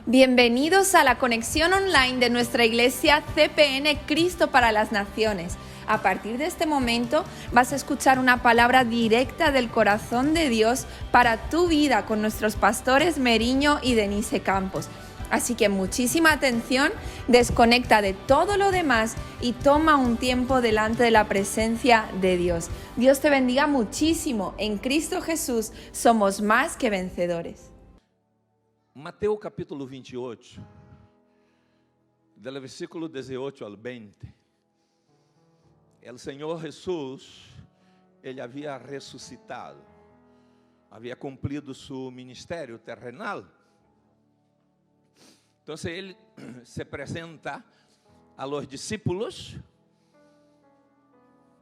Bienvenidos a la conexión online de nuestra iglesia CPN Cristo para las Naciones. A partir de este momento vas a escuchar una palabra directa del corazón de Dios para tu vida con nuestros pastores Meriño y Denise Campos. Así que muchísima atención, desconecta de todo lo demás y toma un tiempo delante de la presencia de Dios. Dios te bendiga muchísimo. En Cristo Jesús somos más que vencedores. Mateus capítulo 28, del versículo 18 al 20, el Señor Jesús, Ele havia ressuscitado, havia cumprido su ministério terrenal. Então, Ele se apresenta a los discípulos,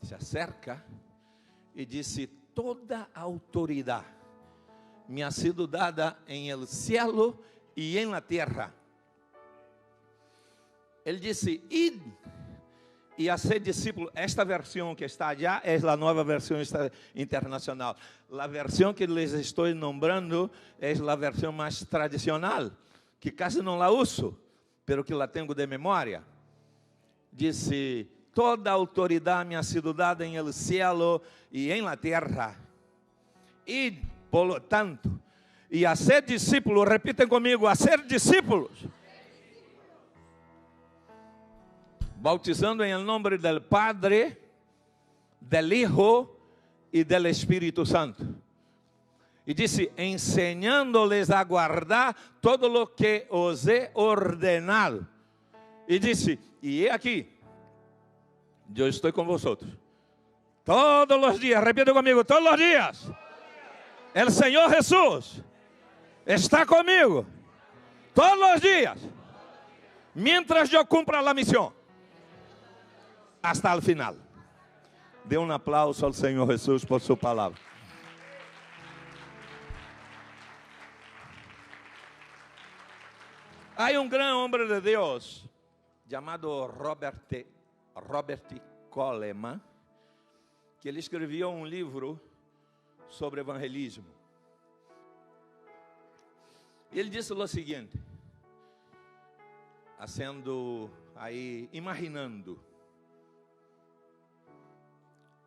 se acerca e disse: toda autoridade me ha sido dada en el cielo y en la tierra. Ele disse: id e hacer discípulos. Esta versão que está allá é a nova versão internacional. A versão que les estou nombrando é a versão mais tradicional, que quase não la uso, pero que la tenho de memória. Disse: toda autoridade me ha sido dada en el cielo y en la tierra. Id, por lo tanto, e a ser discípulos, repitem comigo, a ser discípulos, bautizando em nome do Padre, do Hijo e do Espírito Santo. E disse: ensinando-les a guardar todo lo que os he ordenado. E disse: e aqui, eu estou com vosotros todos os dias. Repita comigo, todos os dias. El Señor Jesús está conmigo todos los días, mientras yo cumpla la misión, hasta el final. Dê um aplauso ao Senhor Jesus por sua palavra. Há grande homem de Deus chamado Robert Coleman, que ele escreveu livro sobre evangelismo. Ele disse o seguinte, imaginando,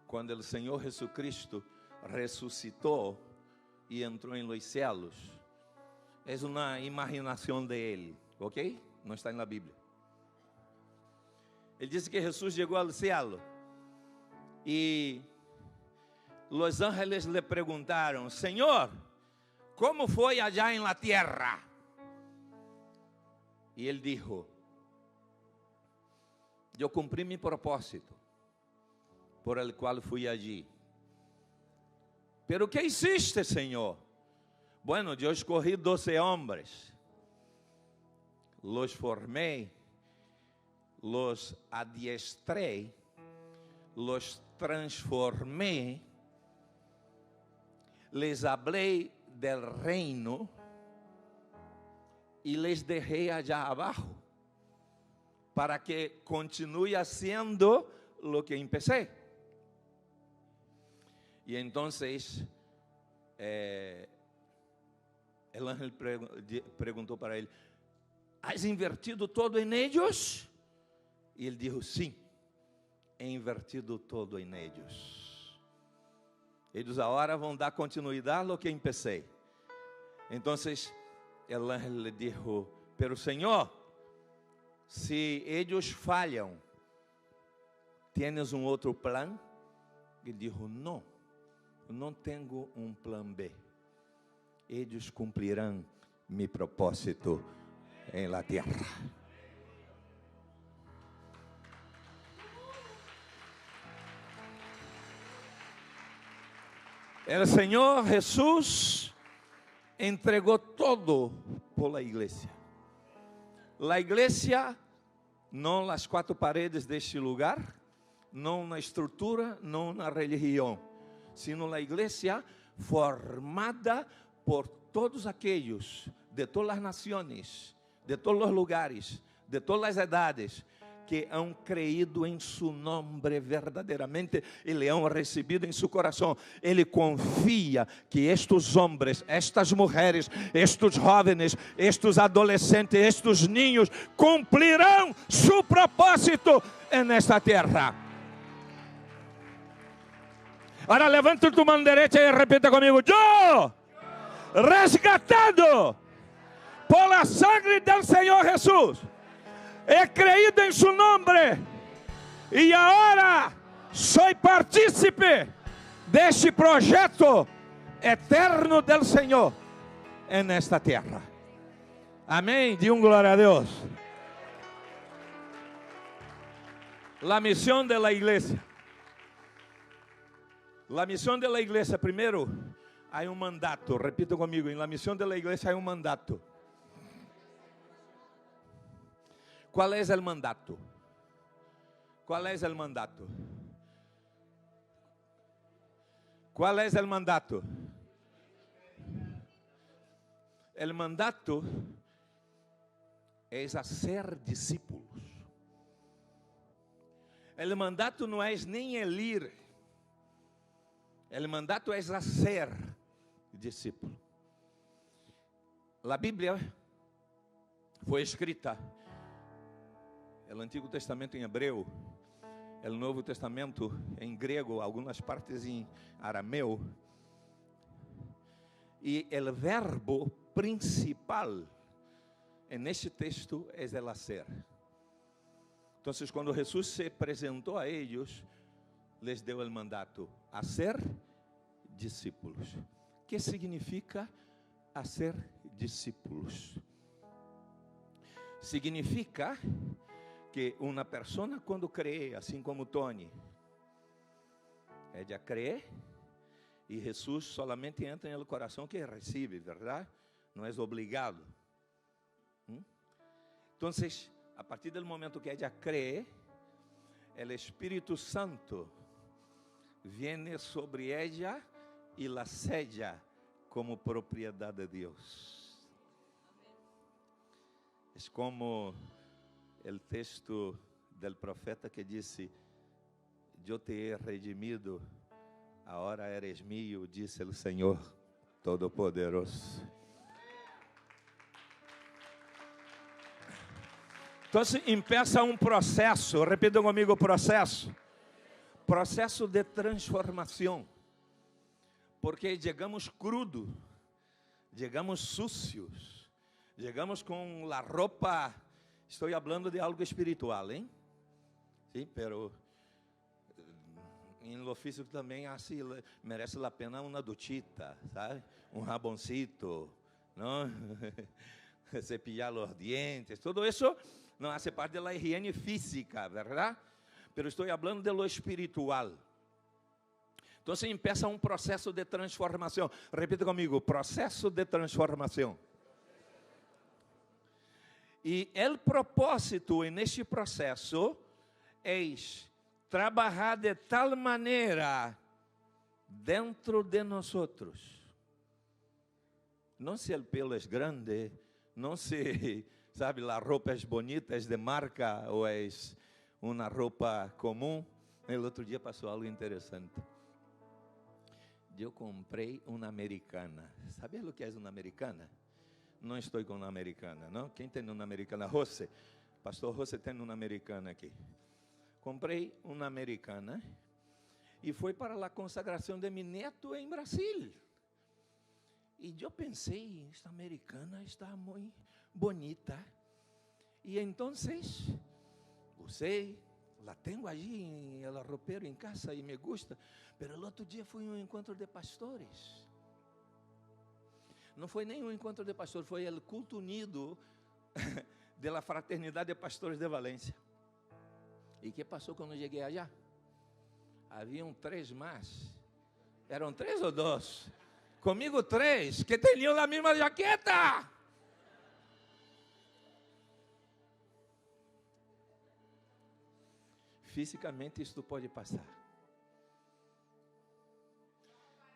quando o Senhor Jesucristo ressuscitou e entrou em los cielos. É uma imaginação de ele, ok? Não está na Bíblia. Ele disse que Jesus chegou ao céu e los ángeles le perguntaram: Senhor, como foi allá en la tierra? E ele dijo: eu cumpri mi propósito, por el cual fui allí. Pero que hiciste, Senhor? Bueno, eu escolhi 12 homens, los formei, los adiestrei, los transformei, les hablé del reino y les dejé allá abajo para que continúe haciendo lo que empecé. Y entonces el ángel preguntó para él: ¿has invertido todo en ellos? Y él dijo: sí, he invertido todo en ellos. Eles agora vão dar continuidade ao que empecé. Então, o ángel le dijo: pero Senhor, se eles falham, ¿tienes um outro plan? Ele dijo: não, não tenho um plan B. Eles cumprirão mi propósito em la tierra. El Señor Jesús entregó todo por la iglesia. La iglesia, não las 4 paredes deste lugar, não na estrutura, não na religião, sino la iglesia formada por todos aquellos de todas as nações, de todos os lugares, de todas as edades, que han creído em su nombre verdadeiramente e le han recebido em su coração. Ele confia que estes homens, estas mulheres, estes jovens, estes adolescentes, estes niños cumprirão su propósito nesta terra. Agora levanta tu mão direita e repita comigo: eu, resgatado por la sangre del Senhor Jesus, he creído em su nombre e agora sou partícipe deste projeto eterno del Senhor nesta terra. Amém? Dê glória a Deus. La misión de la iglesia. La misión de la iglesia, primeiro, há um mandato. Repita comigo: em la misión de la iglesia há um mandato. Qual é o mandato? Qual é o mandato? Qual é o mandato? O mandato é a ser discípulos. O mandato não é nem el ir. O mandato é a ser discípulo. A Bíblia foi escrita, o Antigo Testamento em hebreu, o Novo Testamento em grego, algumas partes em arameu. E o verbo principal neste texto é el hacer. Então, quando Jesus se apresentou a eles, les deu o mandato a ser discípulos. O que significa a ser discípulos? Significa que uma pessoa, quando crê, assim como Tony, é de crer, e Jesus solamente entra no coração que recebe, verdade? Não é obrigado. Então, a partir do momento que é de crer, o Espírito Santo vem sobre ella e la sella como propriedade de Deus. É como o texto do profeta que disse: eu te he redimido, agora eres mío, disse o Senhor Todo-Poderoso. Então, empieza um processo, repita comigo: processo de transformação, porque chegamos crudo, chegamos sucios, chegamos com a roupa. Estou falando de algo espiritual, hein? Sim, pero em ofício também assim merece a pena uma duchita, sabe? Um raboncito, não? Cepillar os dientes, tudo isso não hace parte da higiene física, verdade? Pero estou falando de lo espiritual. Então, empieza um processo de transformação. Repita comigo: processo de transformação. E o propósito neste processo é trabalhar de tal maneira dentro de nós. Não se o pelo é grande, não se, sabe, a roupa é bonita, é de marca ou é uma roupa comum. O outro dia passou algo interessante. Eu comprei uma americana. Sabe o que é uma americana? Não estou com uma americana, não? Quem tem uma americana? José. Pastor José tem uma americana aqui. Comprei uma americana e foi para a consagração de meu neto em Brasil. E eu pensei, esta americana está muito bonita. E então, usei, la tenho allí em el ropero em casa e me gusta. Pero o outro dia foi um encontro de pastores. Não foi nem um encontro de pastores, foi o culto unido da Fraternidade de Pastores de Valência. E o que passou quando eu cheguei allá? Haviam 3 mais. Eram 3 ou 2? Comigo 3, que tinham a mesma jaqueta. Fisicamente isto pode passar.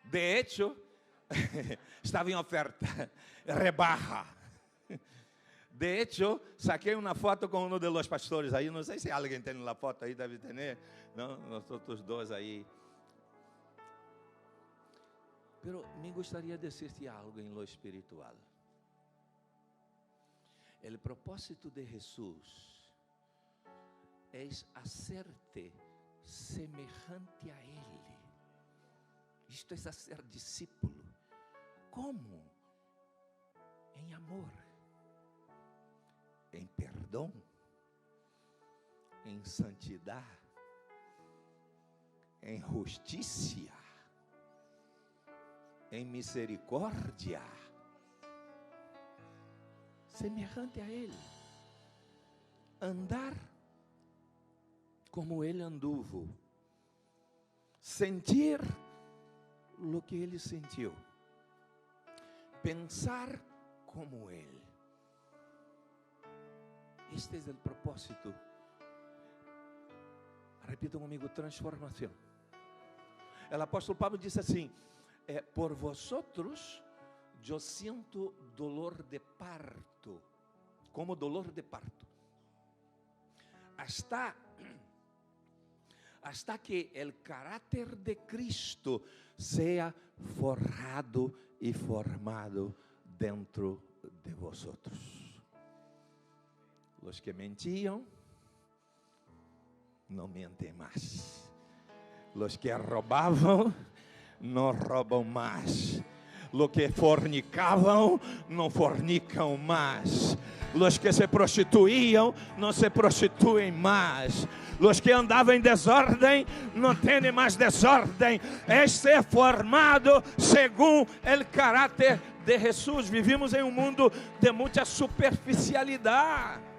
De hecho, estava em oferta, rebarra. De De hecho, saquei uma foto com um dos pastores aí. Não sei se alguém tem uma foto aí, deve ter, não? Nós outros dois aí. Pero me gostaria de decirte algo em lo espiritual. O propósito de Jesus é hacerte semejante a Ele. Isto é ser discípulo. Como? Em amor, em perdão, em santidade, em justiça, em misericórdia, semejante a Ele, andar como Ele anduvo, sentir o que Ele sentiu, pensar como Ele. Este é o propósito. Repita comigo: transformação. O apóstolo Pablo disse assim: por vosotros eu sinto dolor de parto, como dolor de parto, hasta que el carácter de Cristo sea forjado y formado dentro de vosotros. Los que mentían, no mienten más. Los que robaban, no roban más. Los que fornicavam, não fornicam mais. Los que se prostituíam, não se prostituem mais. Los que andavam em desordem, não têm mais desordem. Este é formado segundo o caráter de Jesus. Vivimos em um mundo de muita superficialidade.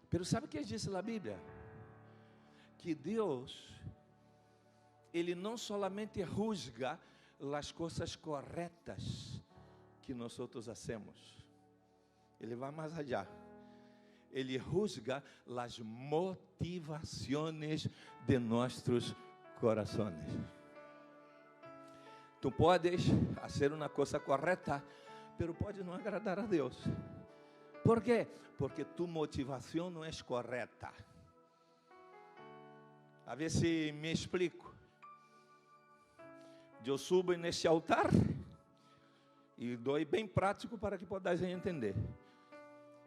Pero sabe o que diz a Bíblia? Que Deus, Ele não solamente juzga as coisas corretas que nós hacemos. Ele vai mais allá. Ele juzga as motivações de nossos corações. Tu podes fazer uma coisa correta, pero pode não agradar a Deus. Por quê? Porque tu motivação não é correta. A ver se me explico. Eu subo nesse altar e dou bem prático para que possais entender.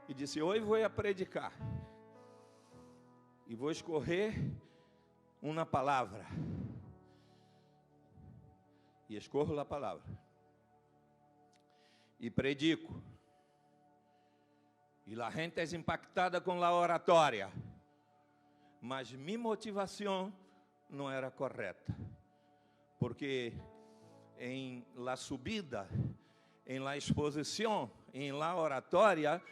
E disse: hoje vou a predicar e vou escorrer uma palavra. E escorro a palavra e predico. E a gente é impactada com a oratória, mas minha motivação não era correta, porque em la subida, em la exposição, em la oratória,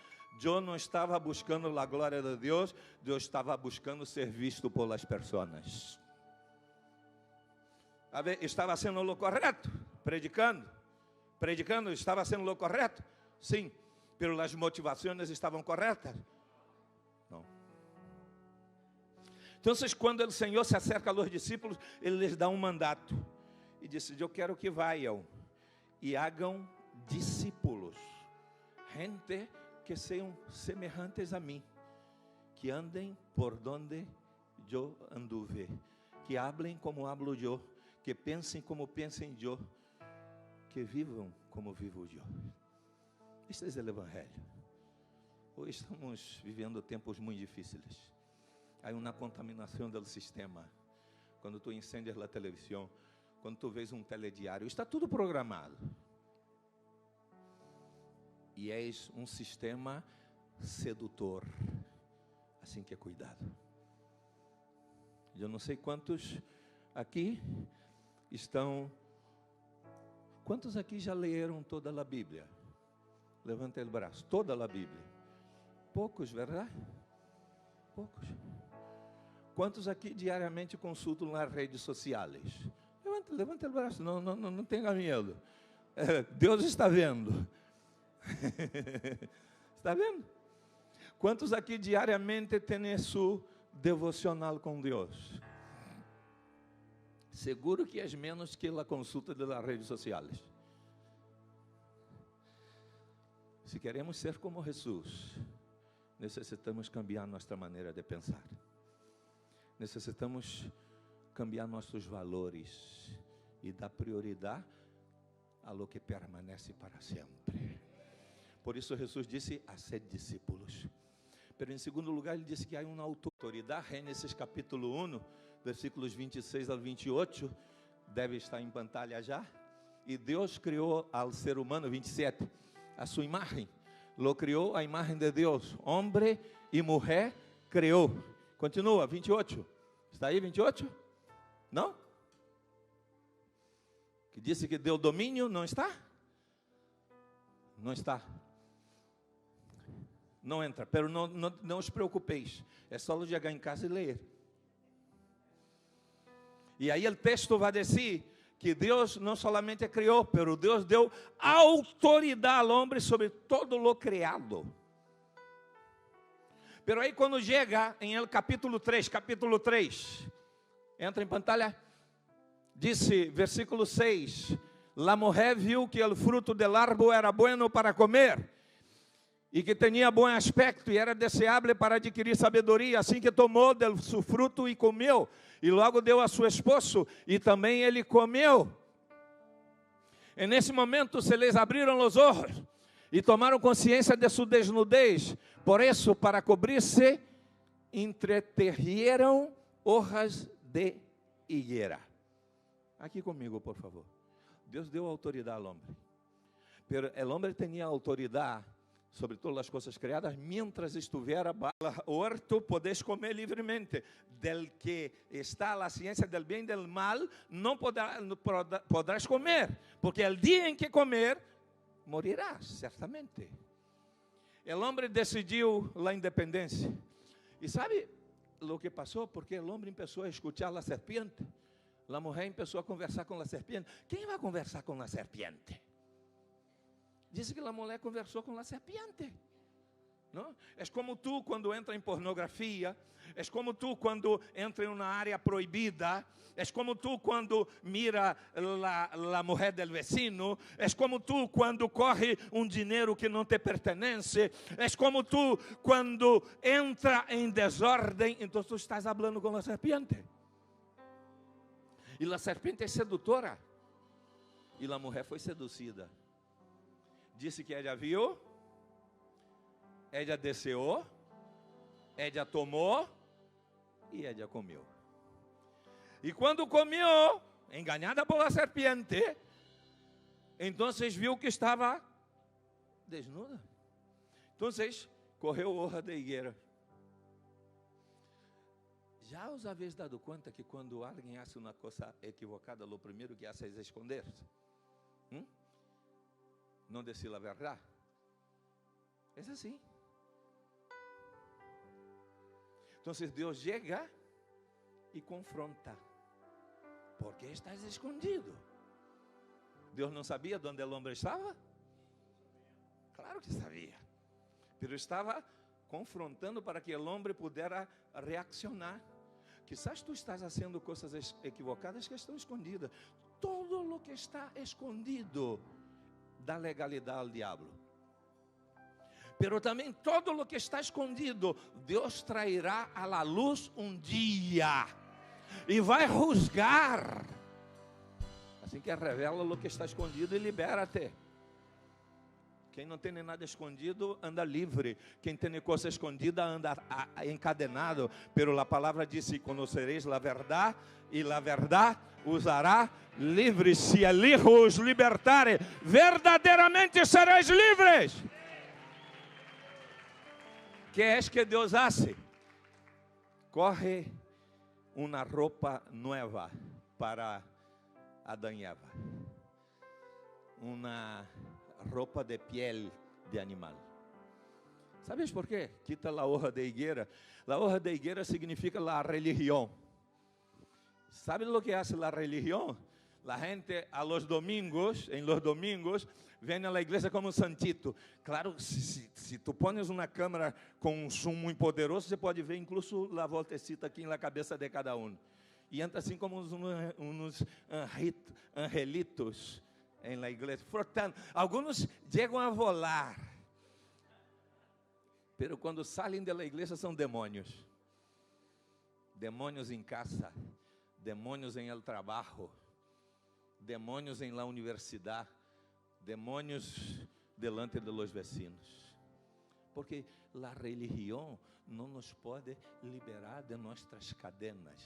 eu não estava buscando a glória de Deus, eu estava buscando ser visto por las pessoas. Estava sendo o correto, predicando, estava sendo o correto, sim. Pero as motivações estavam corretas? Não. Então, quando o Senhor se acerca aos discípulos, Ele lhes dá um mandato. E disse: eu quero que vayam e hagam discípulos. Gente que sejam semelhantes a mim. Que andem por donde eu anduve. Que hablem como hablo eu. Que pensem como pensem eu. Que vivam como vivo eu. Este é o Evangelho. Hoje estamos vivendo tempos muito difíceis. Há uma contaminação do sistema. Quando tu incendias a televisão, quando tu vês um telediário, está tudo programado. E és um sistema sedutor. Assim que é cuidado. Eu não sei quantos aqui estão. Quantos aqui já leram toda a Bíblia? Levanta o braço. Toda a Bíblia. Poucos, verdade? Poucos. Quantos aqui diariamente consultam nas redes sociais? Levanta o braço. Não tenha medo. Deus está vendo. Está vendo? Quantos aqui diariamente têm seu devocional com Deus? Seguro que é menos que a consulta das redes sociais. Se queremos ser como Jesus, necessitamos cambiar nossa maneira de pensar. Necessitamos cambiar nossos valores e dar prioridade a lo que permanece para sempre. Por isso Jesus disse a ser discípulos. Pero em segundo lugar ele disse que há uma autoridade. Gênesis capítulo 1, versículos 26 ao 28, deve estar em pantalla já. E Deus criou ao ser humano, 27, a sua imagem. Lo criou a imagem de Deus, homem e mulher criou. Continua, 28. Está aí 28? Não? Que disse que deu domínio, não está? Não está. Não entra, pero não os preocupeis. É só chegar em casa e ler. E aí o texto vai dizer que Deus não solamente criou, pero Deus deu autoridade ao homem sobre todo lo criado. Pero aí quando chega em el capítulo 3, entra em pantalla, disse, versículo 6, la mujer viu que o fruto del árbol era bueno para comer, e que tinha bom aspecto, e era deseável para adquirir sabedoria, assim que tomou do seu fruto e comeu, e logo deu a seu esposo, e também ele comeu. E nesse momento se lhes abriram os olhos, e tomaram consciência de sua desnudez. Por isso, para cobrir-se, entreterrieram hojas de higuera. Aqui comigo, por favor. Deus deu autoridade ao homem. Pero o homem tinha autoridade sobre todas as coisas criadas, mientras estivera o horto, podes comer livremente. Del que está a ciência del bem e del mal, não podrás comer, porque o dia em que comer, morirás, certamente. O homem decidiu a independência. E sabe o que passou? Porque o homem começou a escutar a serpiente. A mulher começou a conversar com a serpiente. Quem vai conversar com a serpiente? Diz que a mulher conversou com a serpiente. Não? É como tu quando entra em pornografia, é como tu quando entra em uma área proibida, é como tu quando mira a mulher del vecino, é como tu quando corre dinheiro que não te pertence, é como tu quando entra em desordem, então tu estás falando com a serpiente. E a serpiente é sedutora, e a mulher foi seduzida. Disse que ela viu, ela desejou, ela tomou e ela comeu. E quando comeu, enganada por a serpiente, então viu que estava desnuda. Então correu hoja de higuera. Já os habéis dado conta que quando alguém faz uma coisa equivocada, o primeiro que faz é esconder-se? Não decir a verdade? É assim. Então Deus chega e confronta. ¿Por que estás escondido? Deus não sabia onde o homem estava? Claro que sabia. Mas estava confrontando para que o homem pudesse reaccionar. Quizás tu estás fazendo coisas equivocadas que estão escondidas. Todo o que está escondido dá legalidade ao diabo. Pero também todo o que está escondido, Deus trairá à la luz dia e vai juzgar. Assim que revela o que está escondido e libera-te. Quem não tem nada escondido anda livre. Quem tem coisa escondida anda encadenado. Pero a palavra diz: conhecereis a verdade e a verdade os hará livres. Se o Hijo os libertare, verdadeiramente sereis livres. Que é que Deus hace? Corre uma roupa nova para Adão e Eva. Uma roupa de piel de animal. ¿Sabes por quê? Quita a hoja de higuera. A hoja de higuera significa a religião. ¿Sabe lo que hace a religião? A gente a los domingos, vem a la igreja como um santito. Claro, se tu pones uma câmera com um zoom muito poderoso, você pode ver incluso a voltecita aqui na cabeça de cada um. E entra assim como uns angelitos em la igreja, frotando. Alguns chegam a volar. pero quando saem da igreja são demônios. Demônios em casa, demônios em el trabajo, demônios em la universidade, demônios delante de los vecinos. Porque a religião não nos pode liberar de nossas cadenas.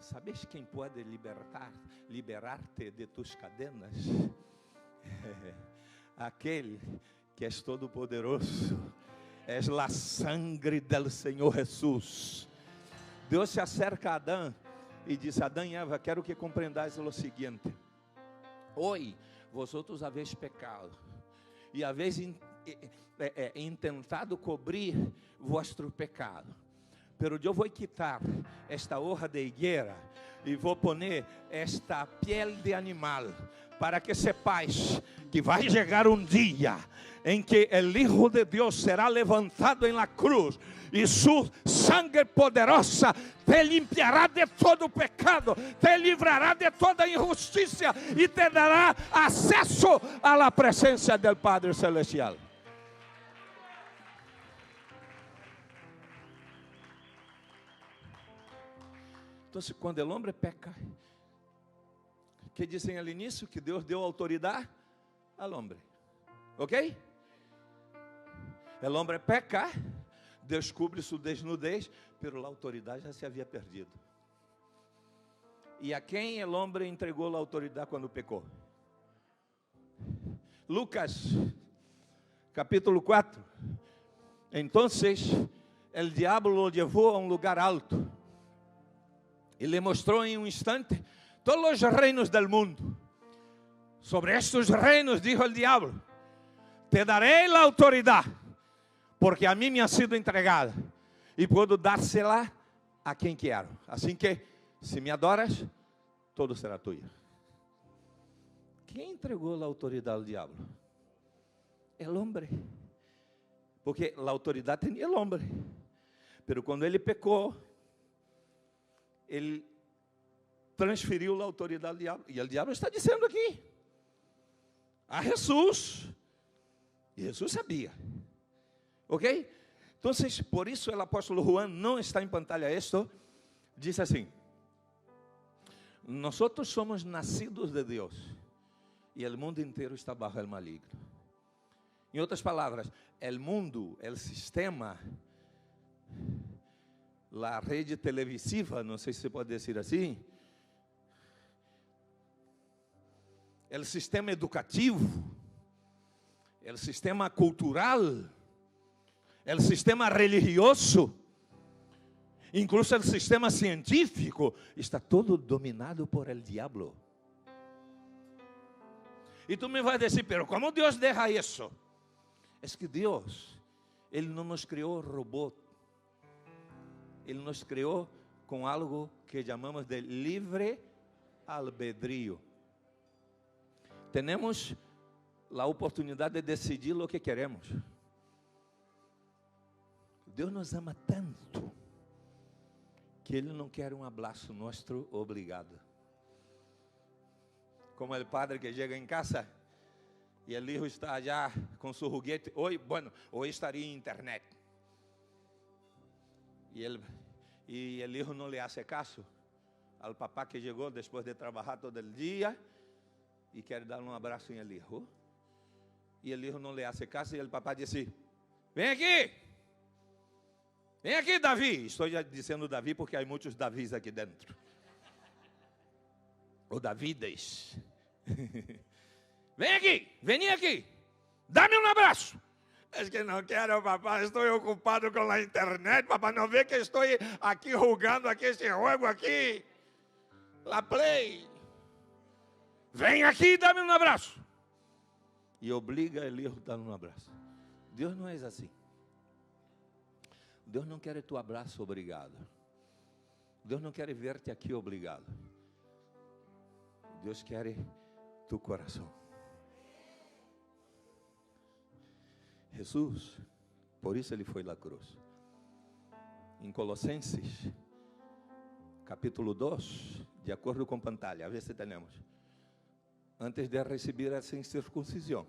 ¿Sabes quem pode liberar-te de tus cadenas? Aquele que é todo poderoso. É a sangre do Senhor Jesus. Deus se acerca a Adão e diz: Adão e Eva, quero que compreendais o seguinte: hoje vosotros habéis pecado e habéis intentado cobrir vuestro pecado. Pero eu vou quitar esta hoja de higuera e vou poner esta piel de animal, para que sepais que vai chegar um dia em que o Hijo de Deus será levantado em la cruz e sua sangre poderosa te limpiará de todo pecado, te livrará de toda injustiça e te dará acesso à la presença do Padre Celestial. Então, quando o homem peca, que dizem ao início que Deus deu autoridade ao homem, ok? O homem peca, descobre sua desnudez, pero a autoridade já se havia perdido. E a quem o homem entregou a autoridade quando pecou? Lucas, capítulo 4. Então, o diabo o levou a um lugar alto e lhe mostrou em um instante todos os reinos del mundo. Sobre estes reinos, dijo el diablo, te daré a autoridade, porque a mim me ha sido entregada, e puedo dársela a quem quero. Assim que, se me adoras, todo será tuyo. Quem entregou a autoridade ao diabo? O homem. Porque a autoridade tinha o homem. Pero quando ele pecou, ele transferiu a autoridade ao diabo. E o diabo está dizendo aqui a Jesus. E Jesus sabia. Ok? Então, por isso o apóstolo Juan não está em pantalla esto. Diz assim: nós somos nascidos de Deus e o mundo inteiro está bajo el maligno. Em outras palavras, o mundo, o sistema, a rede televisiva, não sei se se pode dizer assim, o sistema educativo, o sistema cultural, o sistema religioso, incluso o sistema científico, está todo dominado por el diablo. E tu me vas dizer, pero como Deus deixa isso? É que Deus, Ele não nos criou robô. Ele nos criou com algo que chamamos de livre albedrío. Temos a oportunidade de decidir o que queremos. Deus nos ama tanto que Ele não quer um abraço nosso obrigado. Como o padre que chega em casa e o filho está já com seu juguete. Hoje estaria em internet. E o filho não lhe hace caso ao papá que chegou depois de trabalhar todo o dia e quer dar um abraço em el hijo. E o filho não lhe hace caso e o papá diz: vem aqui Davi. Estou já dizendo Davi porque há muitos Davis aqui dentro. Ou Davides. Vem aqui, dá-me um abraço. É que não quero, papá, estou ocupado com a internet, papá, não vê que estou aqui jogando aqui esse jogo aqui, la play. Vem aqui e dá-me um abraço. E obriga ele a dar um abraço. Deus não é assim. Deus não quer tu abraço obrigado. Deus não quer ver-te aqui obrigado. Deus quer tu coração. Jesus, por isso ele foi à cruz. Em Colossenses, capítulo 2, de acordo com pantalla, a ver se temos. Antes de receber essa circuncisão,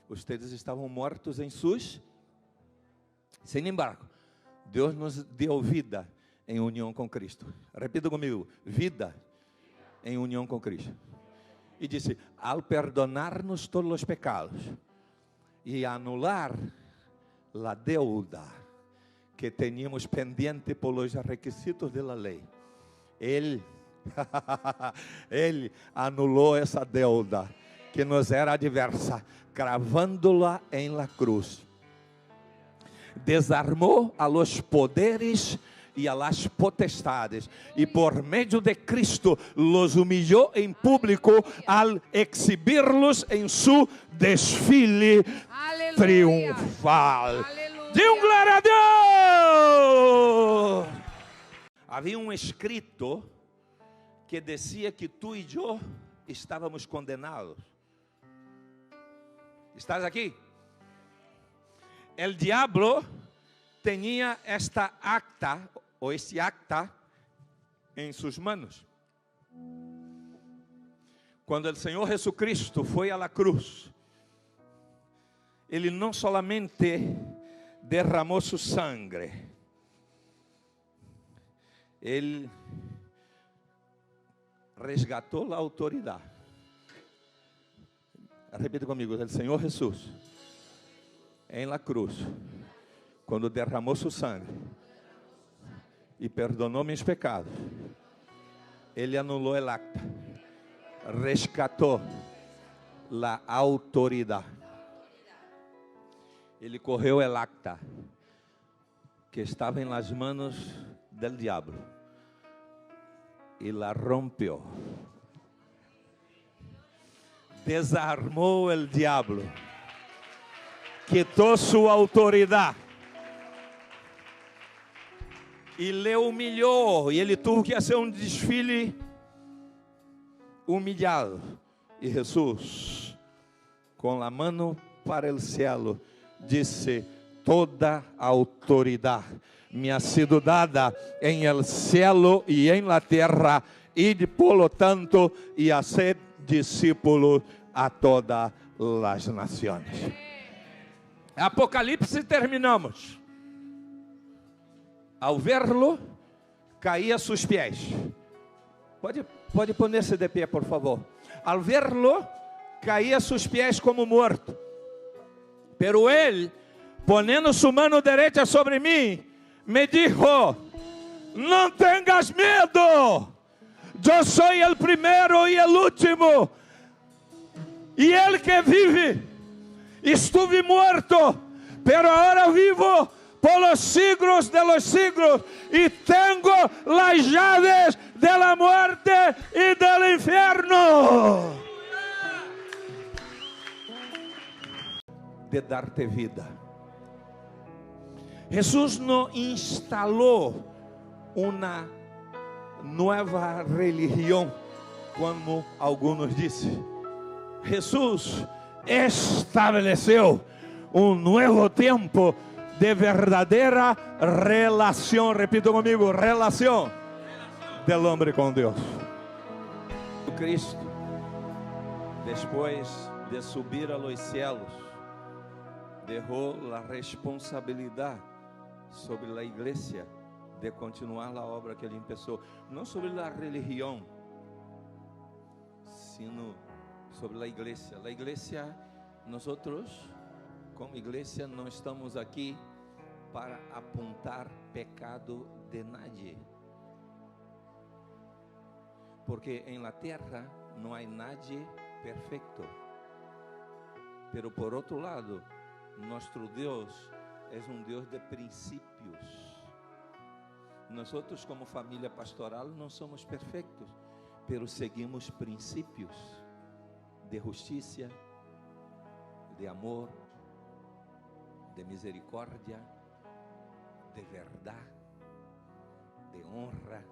vocês estavam mortos em suas Sin embargo, Deus nos deu vida em união com Cristo. Repita comigo: vida em união com Cristo. E disse: ao perdonar-nos todos os pecados e anular a deuda que teníamos pendiente por los requisitos da lei, Ele anulou essa deuda que nos era adversa, cravándola em la cruz. Desarmou a los poderes e a las potestades, e por meio de Cristo los humilhou em público al exhibirlos em su desfile Aleluya. triunfal. Aleluya. De glória a Deus! Havia escrito que dizia que tu e eu estávamos condenados. ¿Estás aqui? El diablo tinha esta acta, ou este acta, em suas manos. Quando o Senhor Jesucristo foi à cruz, Ele não solamente derramou su sangre, Ele resgatou a autoridade. Repita comigo: o Senhor Jesus, em la cruz, quando derramou su sangue e perdonou meus pecados, Ele anulou el acta, resgatou a autoridade. Ele correu el acta que estava em las manos del diablo e la rompeu. Desarmou el diablo, quitou sua autoridade e le humilhou, e ele teve que fazer desfile humilhado. E Jesus, com a mão para o cielo, disse: toda autoridade me ha sido dada em el cielo e em la terra, e por lo tanto e a ser discípulos a todas as nações. Apocalipse, terminamos. Ao verlo, caía a seus pés. Pode poner-se de pé, por favor. Ao verlo, caía a seus pés como morto. Pero ele, ponendo sua mão direita sobre mim, me dijo: não tengas medo, eu sou o primeiro e o último, e ele que vive. Estuve muerto, pero ahora vivo por los siglos de los siglos, y tengo las llaves de la muerte y del infierno. De darte vida. Jesús no instaló una nueva religión, como algunos dicen. Jesús estabeleceu novo tempo de verdadeira relação. Repita comigo: relação del homem com Deus. Cristo, depois de subir a los cielos, deixou a responsabilidade sobre a igreja de continuar a obra que ele começou, não sobre a religião, sino sobre a igreja. A igreja, nós, como igreja, não estamos aqui para apontar pecado de nadie, porque em la terra não há nadie perfeito. Pero por outro lado, nosso Deus é Deus de princípios. Nós, como família pastoral, não somos perfeitos, pero seguimos princípios de justiça, de amor, de misericórdia, de verdade, de honra.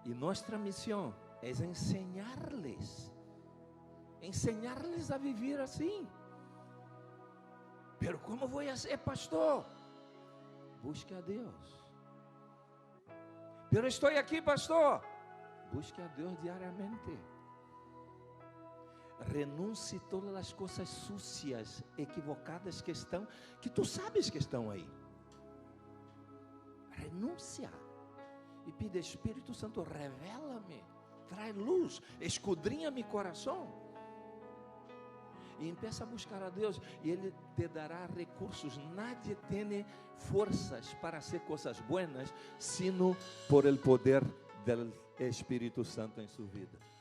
E nossa missão é ensinar-lhes a viver assim. Pero como vou ser pastor? Busque a Deus. Pero estou aqui, pastor. Busque a Deus diariamente. renuncie todas as coisas sucias, equivocadas que tu sabes que estão aí. Renuncia e pede: Espírito Santo, revela-me, traz luz, escudrinha meu coração. E empieza a buscar a Deus e Ele te dará recursos. Nadie tem forças para hacer coisas buenas, sino por el poder del Espírito Santo em sua vida.